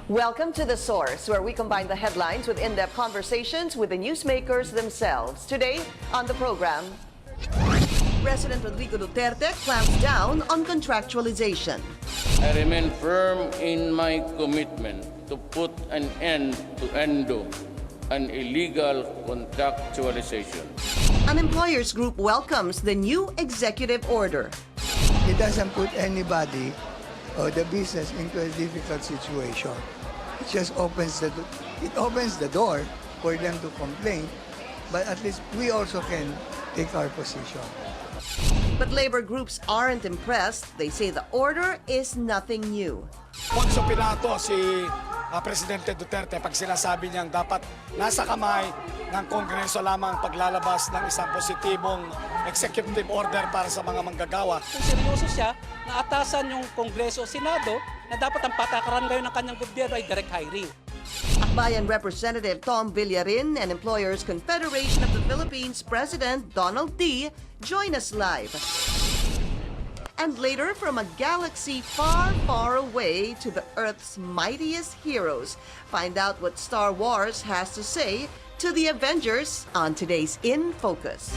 Welcome to The Source, where we combine the headlines with in-depth conversations with the newsmakers themselves. Today on the program, President Rodrigo Duterte clamps down on contractualization. I remain firm in my commitment to put an end to endo an illegal contractualization. An employers group welcomes the new executive order. It doesn't put anybody or the business into a difficult situation. It just opens the door for them to complain, but at least we also can take our position. But labor groups aren't impressed. They say the order is nothing new. Ponso Pilato si Presidente Duterte pag sinasabi niyang dapat nasa kamay ng Kongreso lamang paglalabas ng isang positibong executive order para sa mga manggagawa. Seryoso siya na atasan yung Kongreso o Senado na dapat ang patakaran ngayon ng kanyang gobyerno ay direct hiring. Akbayan Representative Tom Villarin and Employers Confederation of the Philippines President Donald Dee join us live. And later, from a galaxy far, far away to the Earth's mightiest heroes, find out what Star Wars has to say to the Avengers on today's In Focus.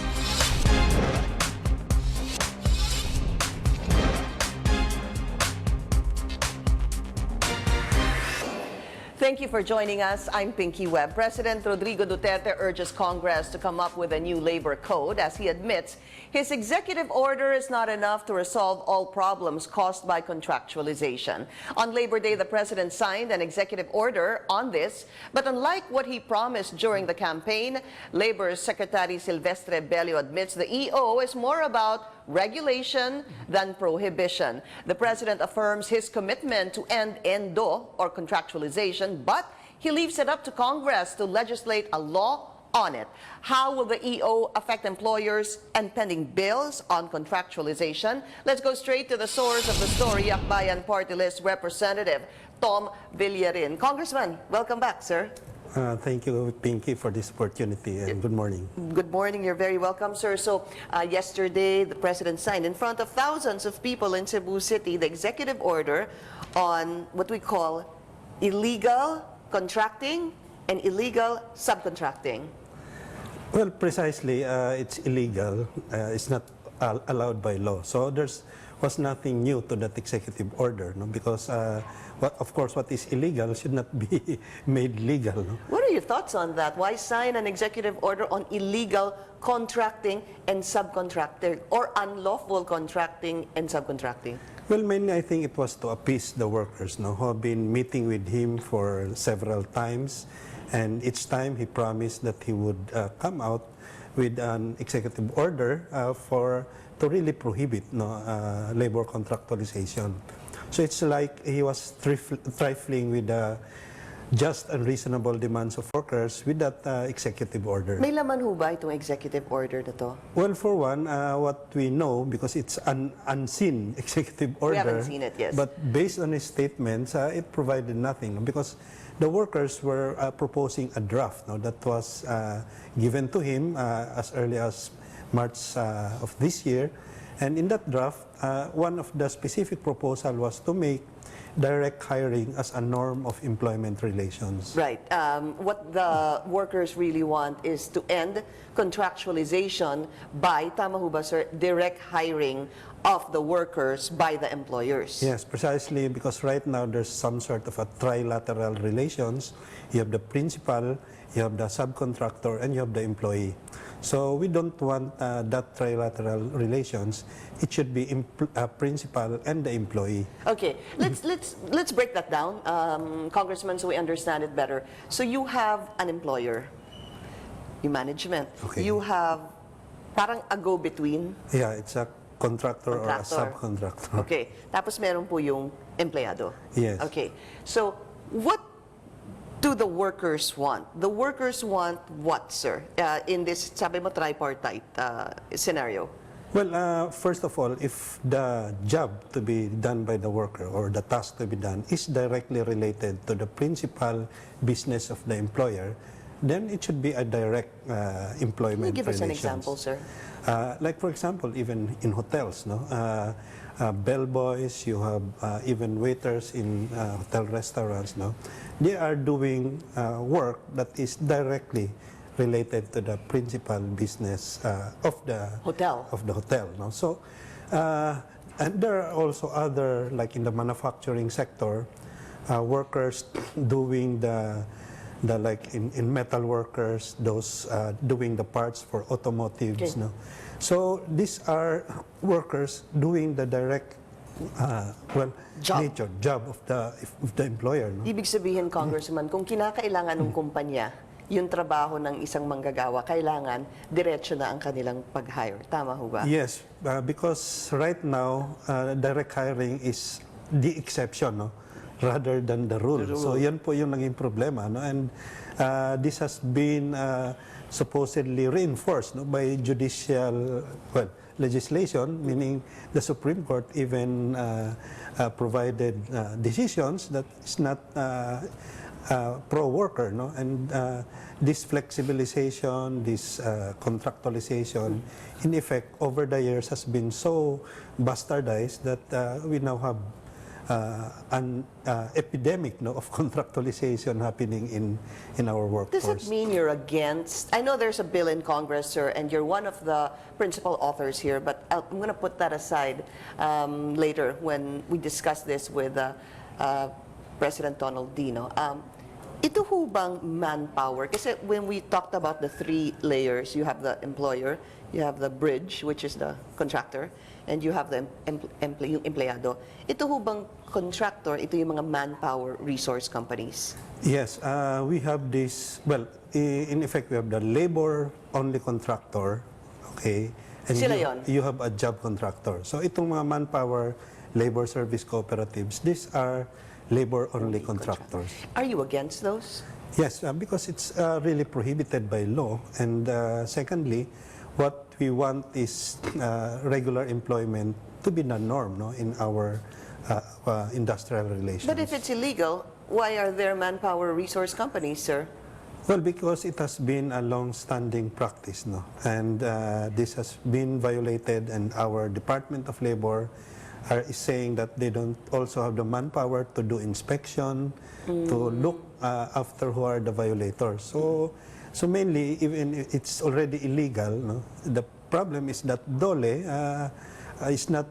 Thank you for joining us. I'm Pinky Webb. President Rodrigo Duterte urges Congress to come up with a new labor code as he admits his executive order is not enough to resolve all problems caused by contractualization. On Labor Day, the president signed an executive order on this, but unlike what he promised during the campaign, Labor Secretary Silvestre Bello admits the EO is more about regulation than prohibition. The president affirms his commitment to end ENDO, or contractualization, but he leaves it up to Congress to legislate a law on it. How will the EO affect employers and pending bills on contractualization? Let's go straight to the source of the story, Akbayan Party List Representative Tom Villarin. Congressman, welcome back, sir. Thank you, Pinky, for this opportunity, and good morning. Good morning. You're very welcome, sir. So, yesterday, the president signed in front of thousands of people in Cebu City the executive order on what we call illegal contracting and illegal subcontracting. Well, precisely, it's illegal. It's not allowed by law. So was nothing new to that executive order, no? Because, of course, what is illegal should not be made legal. No? What are your thoughts on that? Why sign an executive order on illegal contracting and subcontracting, or unlawful contracting and subcontracting? Well, mainly I think it was to appease the workers, no, who have been meeting with him for several times, and each time he promised that he would come out with an executive order to really prohibit labor contractualization. So it's like he was trifling with the just and reasonable demands of workers with that executive order. May laman ho ba itong executive order na to? Well, for one, what we know, because it's an unseen executive order. We haven't seen it, yes. But based on his statements, it provided nothing, because the workers were proposing a draft that was given to him as early as March of this year. And in that draft, one of the specific proposal was to make direct hiring as a norm of employment relations. Right. What the workers really want is to end contractualization by, tama ho ba, sir, direct hiring of the workers by the employers. Yes, precisely, because right now there's some sort of a trilateral relations. You have the principal, you have the subcontractor, and you have the employee. So we don't want that trilateral relations. It should be principal and the employee. Okay, let's break that down, Congressman, so we understand it better. So you have an employer, yung management. Okay. You have parang a go-between. Yeah, it's a contractor or a subcontractor. Okay, tapos meron po yung empleyado. Yes. Okay, so what do the workers want? The workers want what, sir, in this, sabi mo, tripartite scenario? Well, first of all, if the job to be done by the worker or the task to be done is directly related to the principal business of the employer, then it should be a direct employment relations. Can you give us an example, sir? Like, for example, even in hotels, no? bellboys, you have even waiters in hotel restaurants. No, they are doing work that is directly related to the principal business of the Hotel. No, so and there are also other, like in the manufacturing sector, workers doing the like in metal workers, those doing the parts for automotives. Okay. No, so these are workers doing the direct job of the employer. No? Ibig sabihin, Congressman, kung kinakailangan ng kumpanya yung trabaho ng isang manggagawa, kailangan diretso na ang kanilang pag-hire. Tama ho ba? Yes, because right now, direct hiring is the exception, no? Rather than the rule. So yan po yung naging problema. No? And this has been supposedly reinforced, no, by judicial legislation, meaning the Supreme Court even provided decisions that is not pro-worker, no? And this flexibilization, this contractualization, in effect, over the years has been so bastardized that we now have an epidemic, no, of contractualization happening in our workforce. Does it mean you're against? I know there's a bill in Congress, sir, and you're one of the principal authors here, but I'm going to put that aside later when we discuss this with President Donald Dee. No? Ito ho bang manpower? Kasi when we talked about the three layers, you have the employer, you have the bridge, which is the contractor, and you have the yung empleyado. Ito ho bang contractor, ito yung mga manpower resource companies? Yes, we have this, well, in effect, we have the labor-only contractor, okay? And Sila you, yon? you have a job contractor. So itong mga manpower labor service cooperatives, these are labor-only contractors. Are you against those? Yes, because it's really prohibited by law. And secondly, what we want is regular employment to be the norm, no, in our industrial relations. But if it's illegal, why are there manpower resource companies, sir? Well, because it has been a long-standing practice, no, and this has been violated, and our Department of Labor is saying that they don't also have the manpower to do inspection, to look after who are the violators. So mainly, even if it's already illegal, no, the problem is that DOLE is not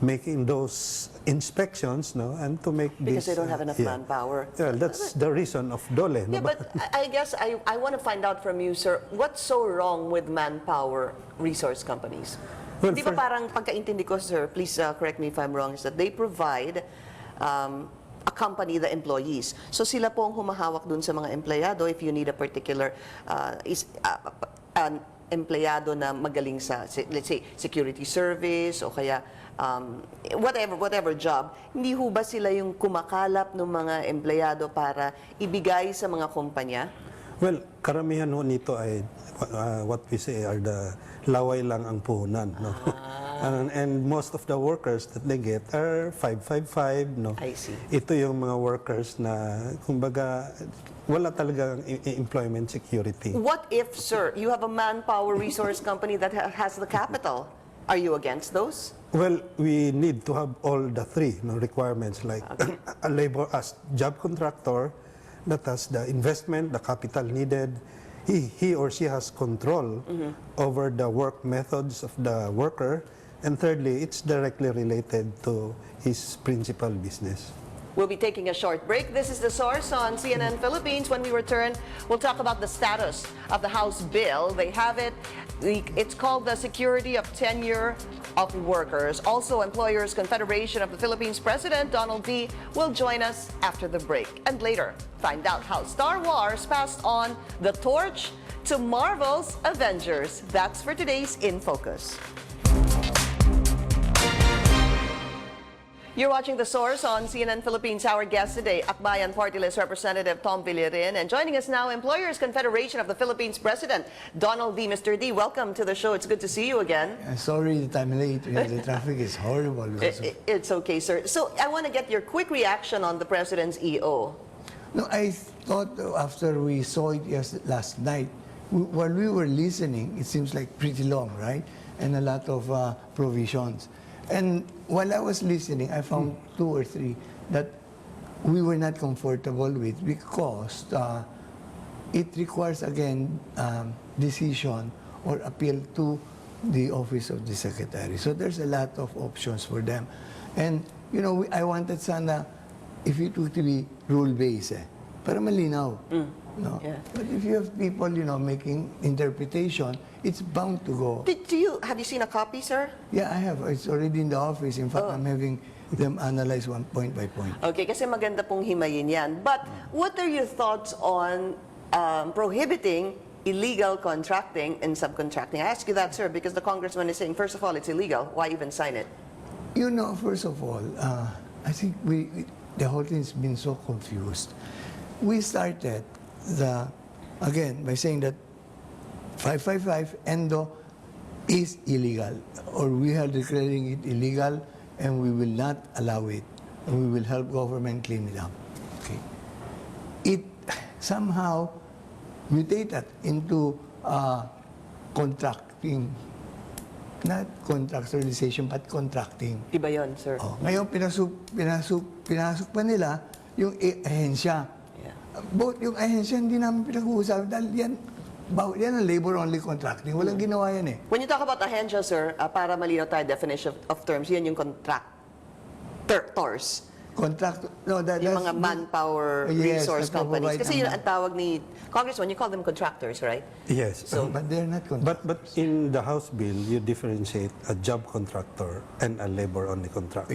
making those inspections, no, and to make Because this, they don't have enough manpower. Well, that's the reason of DOLE. Yeah, no? but I guess I want to find out from you, sir, what's so wrong with manpower resource companies? Well, Di ba parang pagkaintindi ko, sir, please correct me if I'm wrong, is that they provide accompany the employees. So sila po ang humahawak dun sa mga empleyado if you need a particular an empleyado na magaling sa, let's say, security service o kaya whatever job. Hindi ho ba sila yung kumakalap ng mga empleyado para ibigay sa mga kumpanya? Well, karamihan ho nito ay what we say are the laway lang ang puhunan, no? And most of the workers that they get are 555, no? I see. Ito yung mga workers na kumbaga wala talagang employment security. What if, sir, you have a manpower resource company that has the capital? Are you against those? Well, we need to have all the three, no, requirements, like a labor as job contractor that has the investment, the capital needed. He or she has control over the work methods of the worker. And thirdly, it's directly related to his principal business. We'll be taking a short break. This is The Source on CNN Philippines. When we return, we'll talk about the status of the House bill. They have it. It's called the Security of Tenure of Workers. Also, Employers Confederation of the Philippines President Donald Dee will join us after the break. And later, find out how Star Wars passed on the torch to Marvel's Avengers. That's for today's In Focus. You're watching The Source on CNN Philippines. Our guest today, Akbayan Party List Representative Tom Villarin. And joining us now, Employers Confederation of the Philippines President Donald Dee. Mr. Dee, welcome to the show. It's good to see you again. Sorry that I'm late. The traffic is horrible. It's okay, sir. So I want to get your quick reaction on the President's EO. No, I thought after we saw it last night, while we were listening, it seems like pretty long, right? And a lot of provisions. And while I was listening, I found 2 or 3 that we were not comfortable with because it requires, again, decision or appeal to the office of the secretary. So there's a lot of options for them. And, you know, I wanted sana, if it would be rule-based, para malinaw. No? Yeah. But if you have people, you know, making interpretation, it's bound to go. Have you seen a copy, sir? Yeah, I have. It's already in the office. In fact, I'm having them analyze one point by point. Okay, kasi maganda pong himayin yan. But what are your thoughts on prohibiting illegal contracting and subcontracting? I ask you that, sir, because the congressman is saying, first of all, it's illegal. Why even sign it? You know, first of all, I think the whole thing's been so confused. We started again by saying that 555 endo is illegal, or we are declaring it illegal, and we will not allow it, and we will help government clean it up. Okay. It somehow mutated into contracting, not contractualization, but contracting. Iba yun, sir. Oh, ngayon, pinasok pa nila yung ahensya. Yeah. Both yung ahensya, hindi namin pinag-uusapan dahil yan ang labor-only contracting. Walang ginawa yan eh. When you talk about ahensya, sir, para malinaw tayo definition of terms, yan yung contractors. Yung mga manpower resource companies. Kasi yun ang tawag ni Congressman, you call them contractors, right? Yes. But they're not contractors. But in the House bill, you differentiate a job contractor and a labor-only contractor.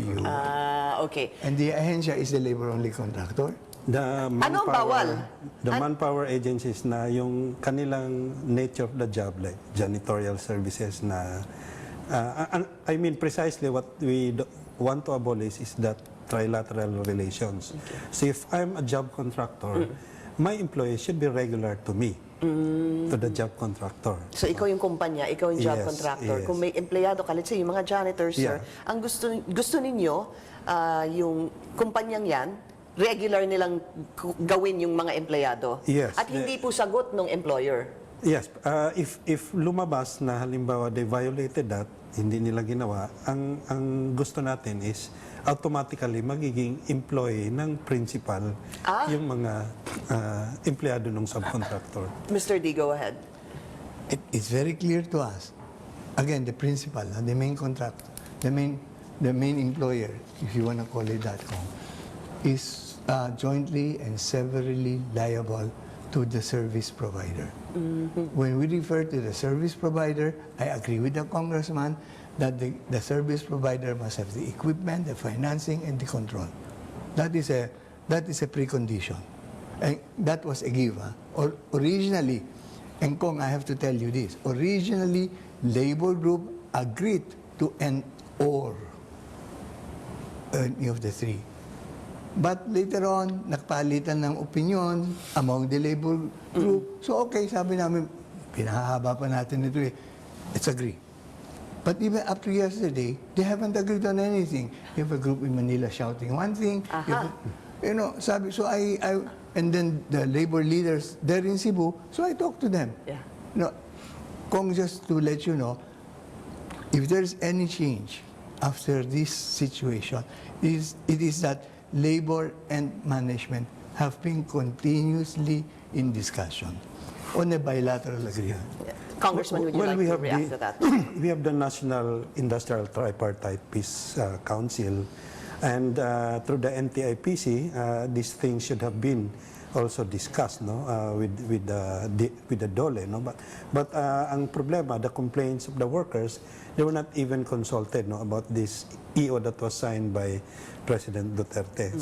Okay. And the ahensya is the labor-only contractor? The Ano ang bawal? The manpower agencies na yung kanilang nature of the job, like janitorial services na, I mean precisely what we want to abolish is that trilateral relations. Okay. So if I'm a job contractor, my employee should be regular to me, to the job contractor. So ikaw yung kumpanya, ikaw yung job Yes, contractor. yes. Kung may empleyado ka, let's say yung mga janitors, sir, Yeah. ang gusto ninyo, yung kumpanyang yan, regular nilang gawin yung mga empleyado. Yes. At hindi po sagot ng employer. Yes, if lumabas na halimbawa they violated that, hindi nila ginawa, ang gusto natin is automatically magiging employee ng principal yung mga empleyado ng subcontractor. Mr. D, go ahead. It's very clear to us. Again, the principal, the main contractor, the main employer, if you want to call it that, is jointly and severally liable to the service provider. When we refer to the service provider, I agree with the congressman that the service provider must have the equipment, the financing, and the control. That is a precondition. And that was a give. Or originally, and Kong, I have to tell you this, originally, labor group agreed to end or any of the three. But later on, nagpalitan ng opinion among the labor group. So okay, sabi namin, pinahaba pa natin ito eh. Let's agree. But even up to yesterday, they haven't agreed on anything. You have a group in Manila shouting one thing. You know, sabi, so and then the labor leaders there in Cebu, so I talked to them. Yeah. No, Kong, just to let you know, if there's any change after this situation, it is that labor and management have been continuously in discussion on a bilateral agreement. Congressman, would you like to react to that? We have the National Industrial Tripartite Peace Council, and through the NTIPC, these things should have been also discussed, no, with the DOLE, no. But ang problema, the complaints of the workers, they were not even consulted, no, about this EO that was signed by President Duterte.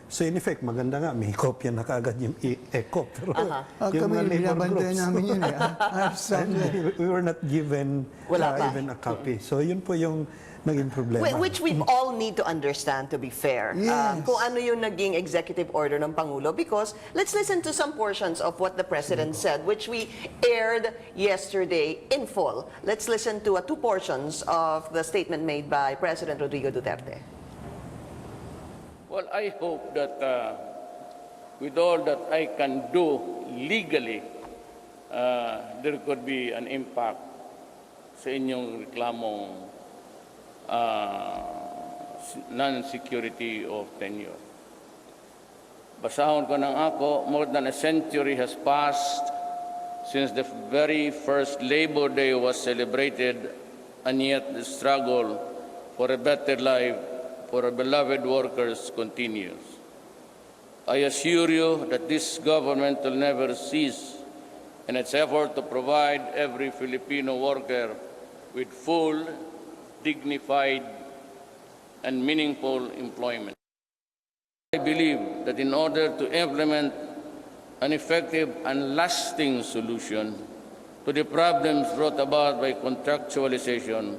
So in effect, maganda nga, may kopya na kaagad yung ECO. Pero yung Kami, mga labor binabantayan groups, namin yun eh. we were not given even a copy. So yun po yung naging problema. Which we all need to understand, to be fair. Yes. Kung ano yung naging executive order ng Pangulo, because let's listen to some portions of what the President said, which we aired yesterday in full. Let's listen to 2 portions of the statement made by President Rodrigo Duterte. Well, I hope that with all that I can do legally, there could be an impact sa inyong reklamong non-security of tenure. Basahon ko ng ako, more than a century has passed since the very first Labor Day was celebrated, and yet the struggle for a better life for our beloved workers continues. I assure you that this government will never cease in its effort to provide every Filipino worker with full, dignified, and meaningful employment. I believe that in order to implement an effective and lasting solution to the problems brought about by contractualization,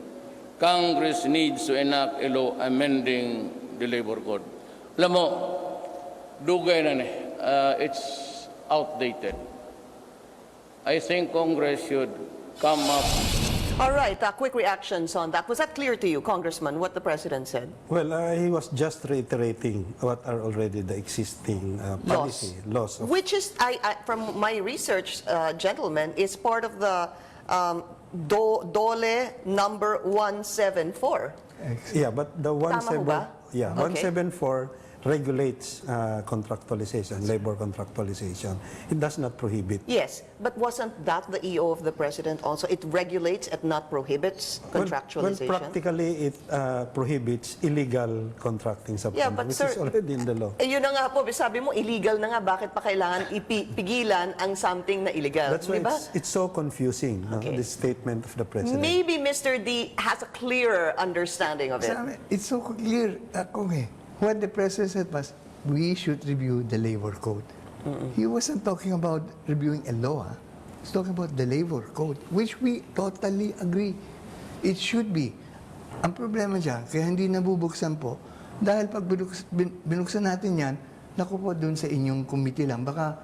Congress needs to enact a law amending the labor code. Alam mo, dugay na ni. It's outdated. I think Congress should come up. All right, quick reactions on that. Was that clear to you, Congressman, what the President said? Well, he was just reiterating what are already the existing policy laws. Which is, from my research, gentlemen, is part of the DOLE number 174. Yeah, but the Tama ho ba? 174 regulates contractualization, labor contractualization. It does not prohibit. Yes, but wasn't that the EO of the President also? It regulates and not prohibits contractualization? Well, practically, it prohibits illegal contracting subcontract, which is already in the law. Yun na nga po, sabi mo, illegal na nga, bakit pa kailangan ipigilan ang something na illegal? That's why diba? it's so confusing, no, Okay. this statement of the President. Maybe Mr. Dee has a clearer understanding of it. It's so clear, what the President said was, we should review the labor code. He wasn't talking about reviewing a law. He's talking about the labor code, which we totally agree. It should be. Ang problema dyan, kaya hindi nabubuksan po, dahil pag binuksan natin yan, naku po dun sa inyong committee lang, baka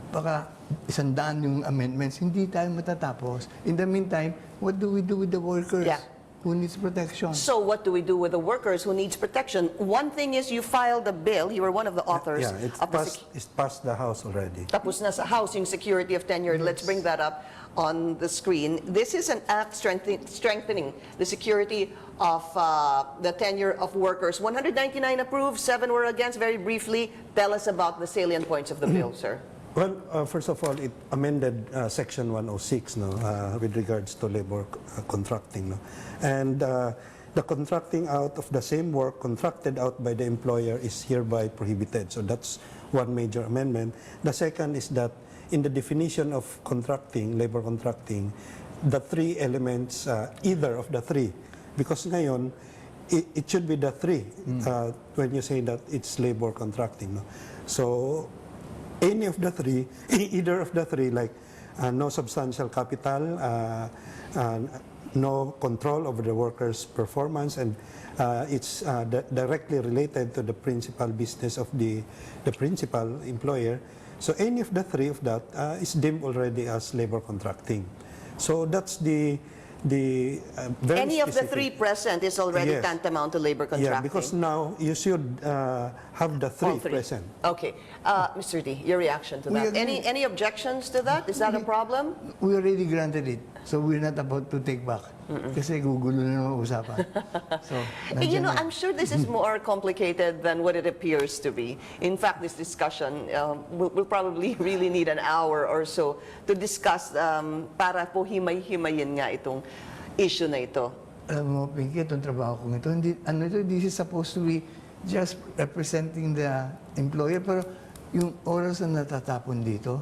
100 yung amendments, hindi tayo matatapos. In the meantime, what do we do with the workers? Yeah. Who needs protection? So what do we do with the workers who needs protection? One thing is you filed a bill, you were one of the authors Yeah, it's of passed the House already. tapos na sa housing security of tenure. Let's bring that up on the screen. This is an act strengthening the security of the tenure of workers. 199 approved, 7 were against. Very briefly, tell us about the salient points of the bill, sir. Well, first of all, it amended Section 106 with regards to labor contracting. And the contracting out of the same work contracted out by the employer is hereby prohibited. So that's one major amendment. The second is that in the definition of contracting, labor contracting, the 3 elements, either of the 3, because ngayon, it should be the 3 when you say that it's labor contracting. No? So any of the 3, either of the 3, like no substantial capital, no control over the worker's performance, and it's directly related to the principal business of the principal employer. So any of the 3 of that is deemed already as labor contracting. So that's the very Any of the specific. 3 present is already Yes. tantamount to labor contracting. Yeah, because now you should have the 3 All 3. present. Okay. Mr. D, your reaction to We that. agree. Any objections to that? Is that a problem? We already granted it, so we're not about to take back. Kasi gugulo na naman usapan. So, You know, nandiyan na. I'm sure this is more complicated than what it appears to be. In fact, this discussion will probably really need an hour or so to discuss para po himay-himayin nga itong issue na ito. Alam mo, Pinky, itong trabaho kong ito, this is supposed to be just representing the employer, pero yung oras na natatapon dito,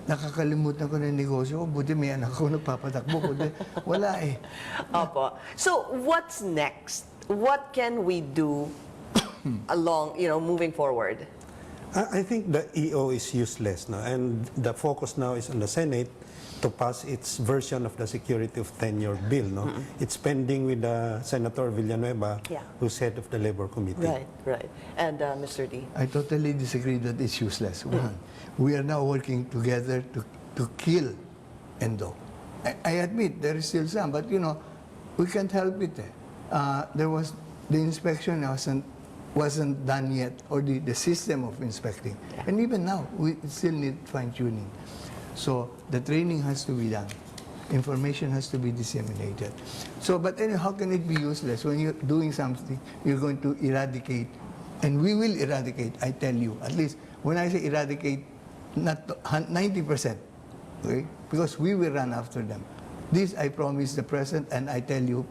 nakakalimutan ko na yung negosyo ko, buti may anak ko nagpapatakbo ko. Wala eh. Opo. So, what's next? What can we do along, moving forward? I think the EO is useless now, and the focus now is on the Senate to pass its version of the security of tenure bill. No, it's pending with Senator Villanueva, who's head of the Labor Committee. Right. And Mr. D? I totally disagree that it's useless. One, we are now working together to kill Endo. I admit there is still some, but we can't help it. There was the inspection wasn't done yet, or the system of inspecting, and even now we still need fine tuning. So the training has to be done. Information has to be disseminated. So, but anyway, how can it be useless when you're doing something, you're going to eradicate, and we will eradicate, I tell you, at least when I say eradicate, not 90%, okay? Because we will run after them. This I promise the President, and I tell you,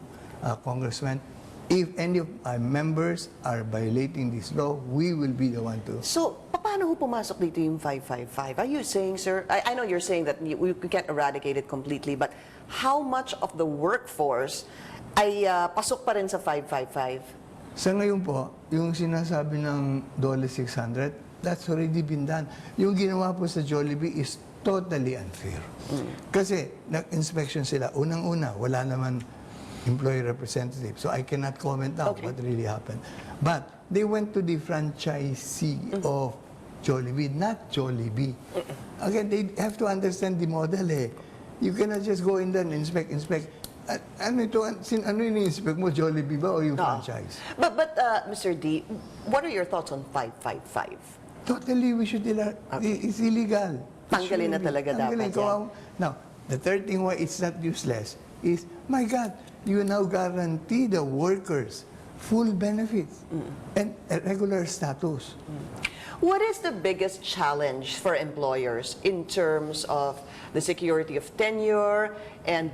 Congressman, if any of our members are violating this law, we will be the one to. So, paano ho pumasok dito yung 555? Are you saying, sir, I know you're saying that we can't eradicate it completely, but how much of the workforce ay pasok pa rin sa 555? Sa ngayon po, yung sinasabi ng $600, that's already been done. Yung ginawa po sa Jollibee is totally unfair. Kasi nag-inspection sila. Unang-una, wala naman employee representative. So I cannot comment now what really happened. But they went to the franchisee of Jollibee, not Jollibee. Again, they have to understand the model eh. You cannot just go in there and inspect. Ano ini-inspect mo, Jollibee ba o yung franchise? But Mr. D, what are your thoughts on 555? Totally, we should it's illegal. Tanggalin na talaga dapat yan. Now, the third thing why it's not useless is, my God, you now guarantee the workers full benefits and a regular status. What is the biggest challenge for employers in terms of the security of tenure and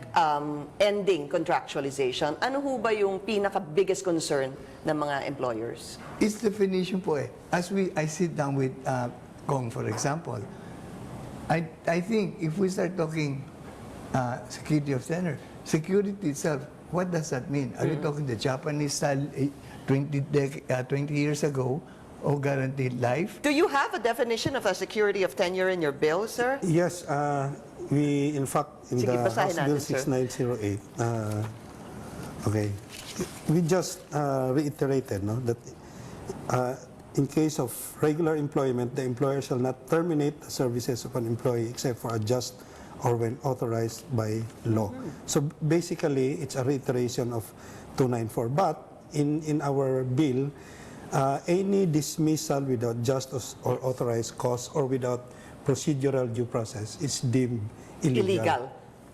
ending contractualization? Ano ho ba yung pinaka-biggest concern ng mga employers? It's definition po eh. As I sit down with Kong, for example, I think if we start talking security of tenure, security itself, what does that mean? Are you talking the Japanese style 20 years ago, or guaranteed life? Do you have a definition of a security of tenure in your bill, sir? Yes, we in fact in Sige, the basahin House Bill natin, sir. 6908, okay, we just reiterated that in case of regular employment, the employer shall not terminate the services of an employee except for a just or when authorized by law. So basically, it's a reiteration of 294. But in our bill, any dismissal without just or authorized cause or without procedural due process is deemed illegal.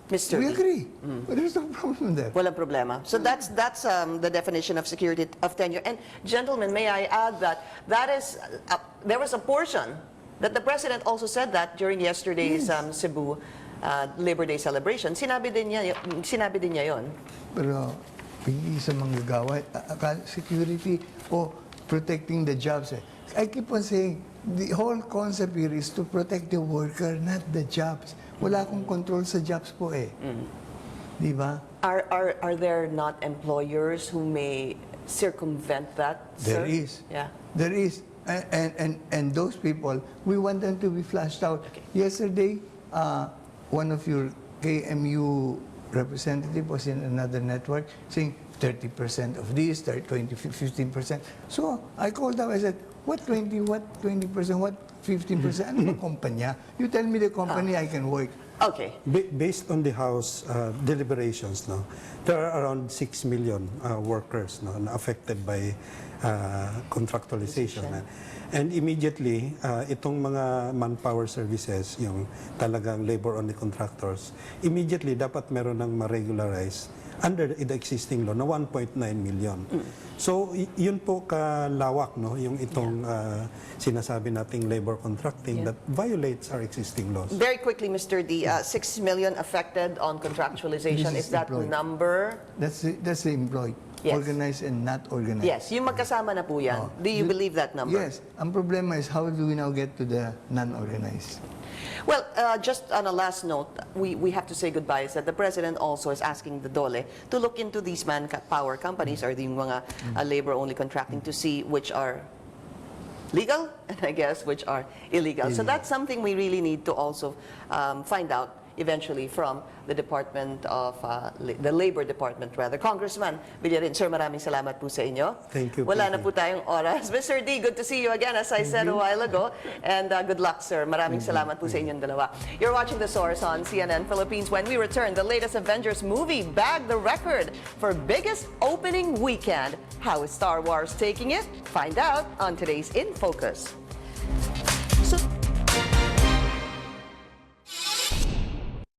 Mr. We D. agree. There's no problem there. Walang problema. So that's the definition of security of tenure. And gentlemen, may I add that is there was a portion that the President also said that during yesterday's Cebu Labor Day celebration. Sinabi din niya yon. Pero hindi sa manggagawa, security o protecting the jobs. I keep on saying, the whole concept here is to protect the worker, not the jobs. Wala akong control sa jobs po eh. Di ba? Are there not employers who may circumvent that, sir? There is. Yeah. There is. And those people, we want them to be flushed out. Okay. Yesterday, one of your KMU representative was in another network saying 30% of this, 20, 15%. So I called up, I said, what 20%, what 15%? Ano ba kumpanya? You tell me the company, I can work. Okay. Based on the House deliberations, there are around 6 million workers na affected by contractualization. And immediately, itong mga manpower services, yung talagang labor-only contractors, immediately dapat meron ng ma-regularize under the existing law na 1.9 million. So, yun po kalawak, yung itong sinasabi nating labor contracting that violates our existing laws. Very quickly, Mr. D, 6 million affected on contractualization. This Is that employed. number? That's the employed. Yes. Organized and not organized. Yes, yung magkasama na po yan. Oh. Do you believe that number? Yes. Ang problema is how do we now get to the non-organized? Well, just on a last note, we have to say goodbye. That the President also is asking the DOLE to look into these manpower companies or the mga labor-only contracting to see which are legal and I guess which are illegal. So that's something we really need to also find out eventually from the Department of, the Labor Department rather. Congressman Villarin, sir, maraming salamat po sa inyo. Thank you. Wala na po tayong oras. Mr. D, good to see you again, as I said a while ago. And good luck, sir. Maraming salamat po sa inyong dalawa. You're watching The Source on CNN Philippines. When we return, the latest Avengers movie bagged the record for biggest opening weekend. How is Star Wars taking it? Find out on today's In Focus.